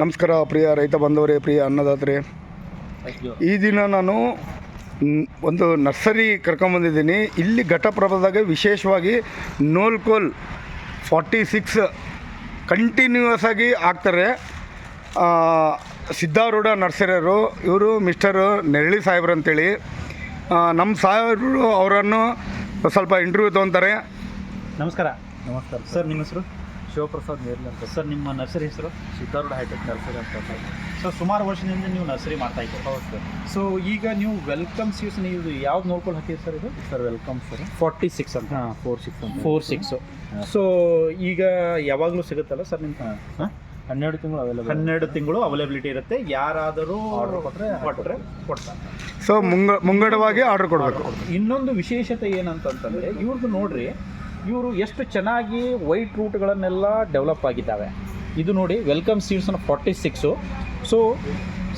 ನಮಸ್ಕಾರ ಪ್ರಿಯ ರೈತ ಬಂಧುವರೇ, ಪ್ರಿಯ ಅನ್ನದಾತರೇ. ಈ ದಿನ ನಾನು ಒಂದು ನರ್ಸರಿ ಕರ್ಕೊಂಬಂದಿದ್ದೀನಿ. ಇಲ್ಲಿ ಘಟಪ್ರಭಾದಾಗ ವಿಶೇಷವಾಗಿ ನೋಲ್ಕೋಲ್ 46 ಕಂಟಿನ್ಯೂಯಸ್ ಆಗಿ ಹಾಕ್ತಾರೆ. ಸಿದ್ಧಾರೂಢ ನರ್ಸರಿಯವರು, ಇವರು ಮಿಸ್ಟರ್ ನೆರಳಿ ಸಾಹೇಬ್ರು ಅಂತೇಳಿ. ನಮ್ಮ ಸಾಹೇಬರು ಅವರನ್ನು ಸ್ವಲ್ಪ ಇಂಟರ್ವ್ಯೂ ತೊಗೊತಾರೆ. ನಮಸ್ಕಾರ. ನಮಸ್ಕಾರ ಸರ್, ನಿಮ್ಮ ಹೆಸರು? ಶಿವಪ್ರಸಾದ್ ನೇರ್ಲಿ ಅಂತ. ಸರ್, ನಿಮ್ಮ ನರ್ಸರಿ ಹೆಸರು? ಸಿದ್ಧಾರೂಢ ಹೈಟೆಕ್ ನರ್ಸರಿ ಅಂತ ಸರ್. ಸರ್, ಸುಮಾರು ವರ್ಷದಿಂದ ನೀವು ನರ್ಸರಿ ಮಾಡ್ತಾ ಇದ್ದೀರಿ. ಹೌದು ಸರ್. ಸೊ ಈಗ ನೀವು ವೆಲ್ಕಮ್ ಸೀಡ್ಸ್ ನೀವು ಯಾವ್ದು ನೋಡ್ಕೊಂಡು ಹಾಕಿರಿ ಸರ್? ಇದು ಸರ್ ವೆಲ್ಕಮ್ ಸರ್. 46 ಅಂತ. 46 ಅಂತ. 46. ಸೊ ಈಗ ಯಾವಾಗಲೂ ಸಿಗುತ್ತಲ್ಲ ಸರ್ ನಿಮ್ಮ? 12 ತಿಂಗಳು ಅವೈಲೇಬಲ್. 12 ತಿಂಗಳು ಅವೈಲೇಬಿಲಿಟಿ ಇರುತ್ತೆ. ಯಾರಾದರೂ ಆರ್ಡರ್ ಕೊಟ್ಟರೆ ಕೊಡ್ತಾರೆ. ಸೊ ಮುಂಗಡವಾಗಿ ಆರ್ಡರ್ ಕೊಡಬೇಕು. ಇನ್ನೊಂದು ವಿಶೇಷತೆ ಏನಂತಂತಂದರೆ ಇವ್ರದ್ದು ನೋಡ್ರಿ, ಇವರು ಎಷ್ಟು ಚೆನ್ನಾಗಿ ವೈಟ್ ರೂಟ್ಗಳನ್ನೆಲ್ಲ ಡೆವಲಪ್ ಆಗಿದ್ದಾವೆ. ಇದು ನೋಡಿ, ವೆಲ್ಕಮ್ ಸೀಡ್ಸ್ 46. ಸೊ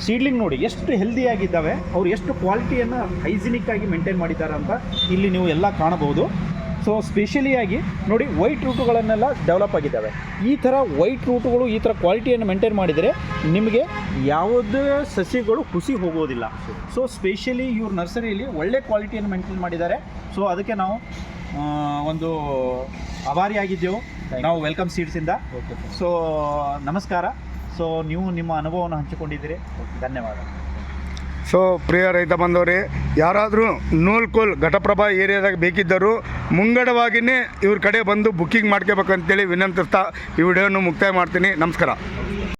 ಸೀಡ್ಲಿಂಗ್ ನೋಡಿ ಎಷ್ಟು ಹೆಲ್ದಿಯಾಗಿದ್ದಾವೆ, ಅವ್ರು ಎಷ್ಟು ಕ್ವಾಲಿಟಿಯನ್ನು ಹೈಜಿನಿಕ್ ಆಗಿ ಮೇಂಟೈನ್ ಮಾಡಿದ್ದಾರೆ ಅಂತ ಇಲ್ಲಿ ನೀವು ಎಲ್ಲ ಕಾಣಬಹುದು. ಸೊ ಸ್ಪೆಷಲಿಯಾಗಿ ನೋಡಿ, ವೈಟ್ ರೂಟುಗಳನ್ನೆಲ್ಲ ಡೆವಲಪ್ ಆಗಿದ್ದಾವೆ. ಈ ಥರ ವೈಟ್ ರೂಟುಗಳು ಈ ಥರ ಕ್ವಾಲಿಟಿಯನ್ನು ಮೇಂಟೈನ್ ಮಾಡಿದರೆ ನಿಮಗೆ ಯಾವುದೇ ಸಸಿಗಳು ಹುಸಿ ಹೋಗೋದಿಲ್ಲ. ಸೊ ಸ್ಪೆಷಲಿ ಇವ್ರ ನರ್ಸರಿಯಲ್ಲಿ ಒಳ್ಳೆ ಕ್ವಾಲಿಟಿಯನ್ನು ಮೇಂಟೈನ್ ಮಾಡಿದ್ದಾರೆ. ಸೊ ಅದಕ್ಕೆ ನಾವು ಒಂದು ಆಭಾರಿಯಾಗಿದ್ದೆವು ನಾವು ವೆಲ್ಕಮ್ ಸೀಡ್ಸಿಂದ. ಸೊ ನಮಸ್ಕಾರ. ಸೊ ನೀವು ನಿಮ್ಮ ಅನುಭವವನ್ನು ಹಂಚಿಕೊಂಡಿದ್ದೀರಿ, ಧನ್ಯವಾದ. ಸೊ ಪ್ರಿಯ ರೈತ ಬಂದವರೇ, ಯಾರಾದರೂ ನೋಲ್ಕೋಲ್ ಘಟಪ್ರಭಾ ಏರಿಯಾದಾಗ ಬೇಕಿದ್ದರೂ ಮುಂಗಡವಾಗಿಯೇ ಇವ್ರ ಕಡೆ ಬಂದು ಬುಕ್ಕಿಂಗ್ ಮಾಡ್ಕೋಬೇಕಂತೇಳಿ ವಿನಂತಿಸ್ತಾ ಈ ವಿಡಿಯೋನು ಮುಕ್ತಾಯ ಮಾಡ್ತೀನಿ. ನಮಸ್ಕಾರ.